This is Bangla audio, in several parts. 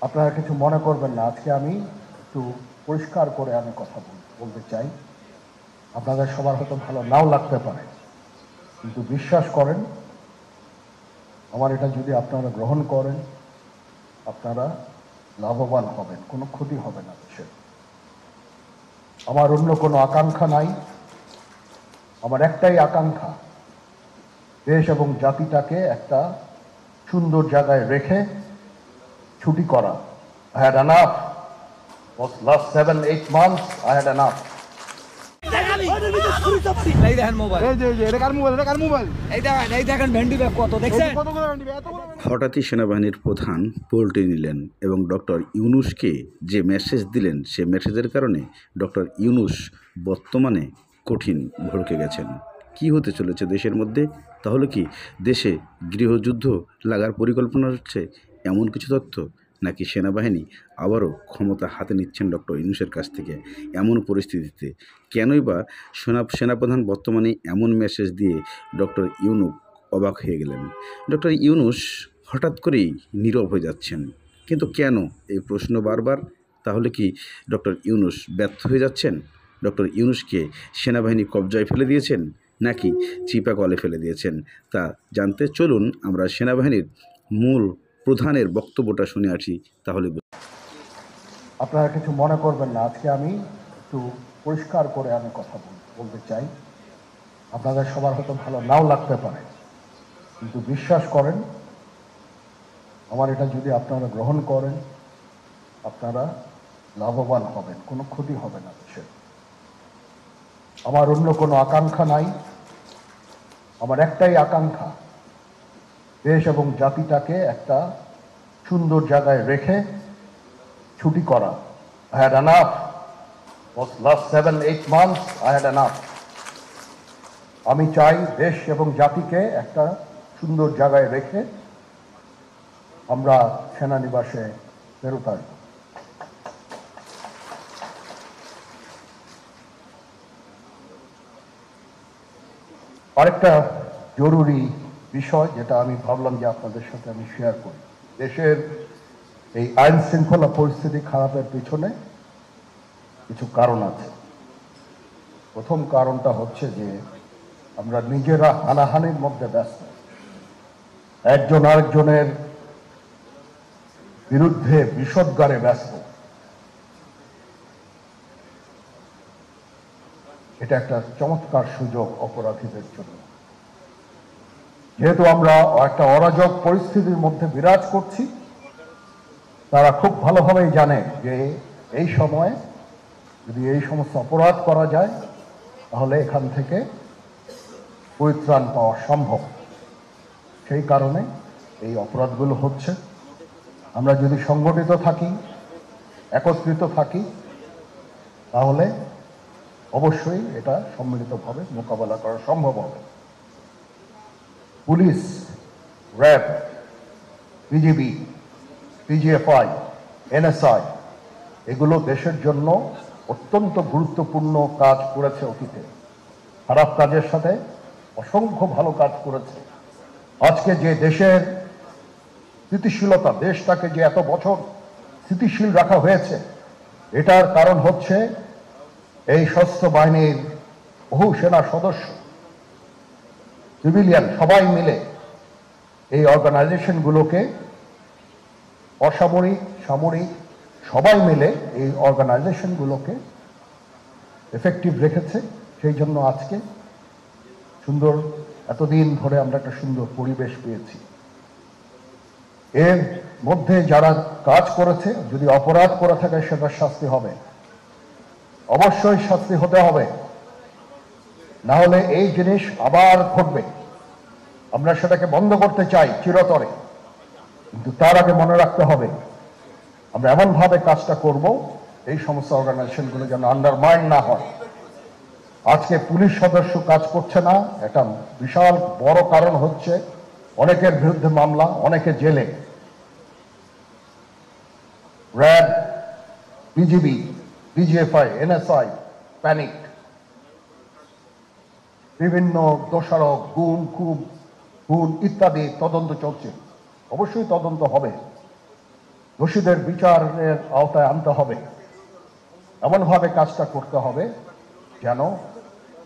আপনারা কিছু মনে করবেন না, আজকে আমি একটু পরিষ্কার করে আমি কথা বলতে চাই। আপনাদের সবার হয়তো ভালো নাও লাগতে পারে, কিন্তু বিশ্বাস করেন, আমার এটা যদি আপনারা গ্রহণ করেন, আপনারা লাভবান হবেন, কোনো ক্ষতি হবে না দেশের। আমার অন্য কোনো আকাঙ্ক্ষা নাই, আমার একটাই আকাঙ্ক্ষা, দেশ এবং জাতিটাকে একটা সুন্দর জায়গায় রেখে ছুটি করা। I had enough. Was last 7-8 months I had enough. হঠাৎই সেনাবাহিনীর প্রধান পোল্টি নিলেন এবং ডক্টর ইউনূসকে যে মেসেজ দিলেন, সে মেসেজের কারণে ডক্টর ইউনূস বর্তমানে কঠিন ভড়কে গেছেন। কি হতে চলেছে দেশের মধ্যে? তাহলে কি দেশে গৃহযুদ্ধ লাগার পরিকল্পনা হচ্ছে, এমন কিছু তথ্য? নাকি সেনাবাহিনী আবারও ক্ষমতা হাতে নিচ্ছেন ডক্টর ইউনূসের কাছ থেকে? এমন পরিস্থিতিতে কেনই বা সেনাপ্রধান বর্তমানে এমন মেসেজ দিয়ে ডক্টর ইউনূস অবাক হয়ে গেলেন? ডক্টর ইউনূস হঠাৎ করেই নীরব হয়ে যাচ্ছেন, কিন্তু কেন এই প্রশ্ন বারবার? তাহলে কি ডক্টর ইউনূস ব্যর্থ হয়ে যাচ্ছেন? ডক্টর ইউনূসকে সেনাবাহিনী কবজায় ফেলে দিয়েছেন, নাকি চিপা কলে ফেলে দিয়েছেন? তা জানতে চলুন আমরা সেনাবাহিনীর মূল প্রধানের বক্তব্যটা শুনে আসি। তাহলে আপনারা কিছু মনে করবেন না, আজকে আমি একটু পরিষ্কার করে আমি কথা বলতে চাই। আপনাদের সবার হয়তো ভালো নাও লাগতে পারে, কিন্তু বিশ্বাস করেন, আমার এটা যদি আপনারা গ্রহণ করেন, আপনারা লাভবান হবেন, কোনো ক্ষতি হবে না দেশের। আমার অন্য কোনো আকাঙ্ক্ষা নাই, আমার একটাই আকাঙ্ক্ষা, দেশ এবং জাতিটাকে একটা সুন্দর জায়গায় রেখে ছুটি করা। I had enough. Was last 7-8 months I had enough. আমি চাই দেশ এবং জাতিকে একটা সুন্দর জায়গায় রেখে আমরা সেনানিবাসে ফেরত আসব। আরেকটা জরুরি বিষয় যেটা আমি ভাবলাম যে আপনাদের সাথে আমি শেয়ার করি, দেশের এই আইন শৃঙ্খলা পরিস্থিতি খারাপের পিছনে কিছু কারণ আছে। প্রথম কারণটা হচ্ছে যে আমরা নিজেরা হানাহানির মধ্যে ব্যস্ত, একজন আরেকজনের বিরুদ্ধে বিষোদ্গারে ব্যস্ত। এটা একটা চমৎকার সুযোগ অপরাধীদের জন্য। যেহেতু আমরা একটা অরাজক পরিস্থিতির মধ্যে বিরাজ করছি, তারা খুব ভালোভাবেই জানে যে এই সময়ে যদি এই সমস্ত অপরাধ করা যায়, তাহলে এখান থেকে পরিত্রাণ পাওয়া সম্ভব। সেই কারণে এই অপরাধগুলো হচ্ছে। আমরা যদি সংগঠিত থাকি, একত্রিত থাকি, তাহলে অবশ্যই এটা সম্মিলিতভাবে মোকাবেলা করা সম্ভব হবে। Police, RAB, BGB, PGFI, NSI এগুলো দেশের জন্য অত্যন্ত গুরুত্বপূর্ণ কাজ করেছে অতীতে। খারাপ কাজের সাথে অসংখ্য ভালো কাজ করেছে। আজকে যে দেশের স্থিতিশীলতা, দেশটাকে যে এত বছর স্থিতিশীল রাখা হয়েছে, এটার কারণ হচ্ছে এই সশস্ত্র বাহিনীর বহু সেনা সদস্য, সিভিলিয়ান সবাই মিলে এই অর্গানাইজেশনগুলোকে, অসামরিক সামরিক সবাই মিলে এই অর্গানাইজেশনগুলোকে এফেক্টিভ রেখেছে। সেই জন্য আজকে সুন্দর, এতদিন ধরে আমরা একটা সুন্দর পরিবেশ পেয়েছি। এর মধ্যে যারা কাজ করেছে, যদি অপরাধ করে থাকে সেটার শাস্তি হবে, অবশ্যই শাস্তি হতে হবে, না হলে এই জিনিস আবার ঘটবে। আমরা সেটাকে বন্ধ করতে চাই চিরতরে, কিন্তু তার আগে মনে রাখতে হবে আমরা এমনভাবে কাজটা করব এই সমস্ত অর্গানাইজেশনগুলো যেন আন্ডারমাইন না হয়। আজকে পুলিশ সদস্য কাজ করছে না, এটা বিশাল বড় কারণ হচ্ছে অনেকের বিরুদ্ধে মামলা, অনেকে জেলে। RAB, BGB, DGFI, NSI panic, বিভিন্ন দোষারোপ, খুন ইত্যাদি তদন্ত চলছে। অবশ্যই তদন্ত হবে, দোষীদের বিচারের আওতায় আনতে হবে, এমনভাবে কাজটা করতে হবে যেন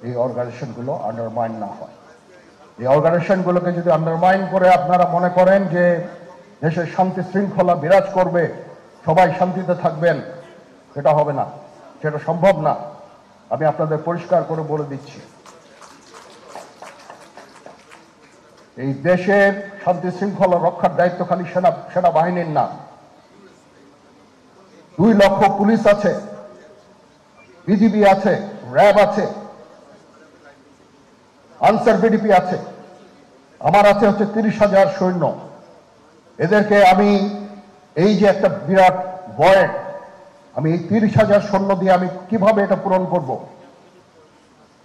এই অর্গানাইজেশনগুলো আন্ডারমাইন না হয়। এই অর্গানাইজেশনগুলোকে যদি আন্ডারমাইন করে আপনারা মনে করেন যে দেশের শান্তি শৃঙ্খলা বিরাজ করবে, সবাই শান্তিতে থাকবেন, সেটা হবে না, সেটা সম্ভব না। আমি আপনাদের পরিষ্কার করে বলে দিচ্ছি, এই দেশের শান্তি শৃঙ্খলা রক্ষার দায়িত্ব খালি সেনাবাহিনীর না। 2 লক্ষ পুলিশ আছে, বিজিবি আছে, র্যাব আছে, আনসার বিডিপি আছে, আমার আছে হচ্ছে 30,000 সৈন্য। এদেরকে আমি এই যে একটা বিরাট ভয়েড, আমি এই 30,000 সৈন্য দিয়ে আমি কিভাবে এটা পূরণ করব?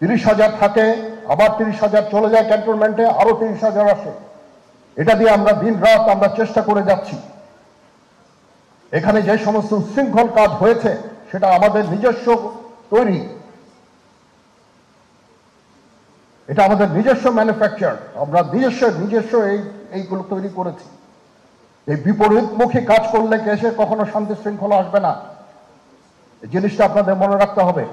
30,000 থাকে, আবার 30,000 চলে যায় ক্যান্টনমেন্টে, আরো 30,000 আসে। এটা দিয়ে আমরা দিন রাত আমরা চেষ্টা করে যাচ্ছি। এখানে যে সমস্ত উচ্ছৃঙ্খল কাজ হয়েছে সেটা আমাদের নিজস্ব তৈরি, এটা আমাদের নিজস্ব ম্যানুফ্যাকচার, আমরা নিজস্ব এইগুলো তৈরি করেছি। এই বিপরীতমুখী কাজ করলে দেশে কখনো শান্তি শৃঙ্খলা আসবে না, এই জিনিসটা আপনাদের মনে রাখতে হবে।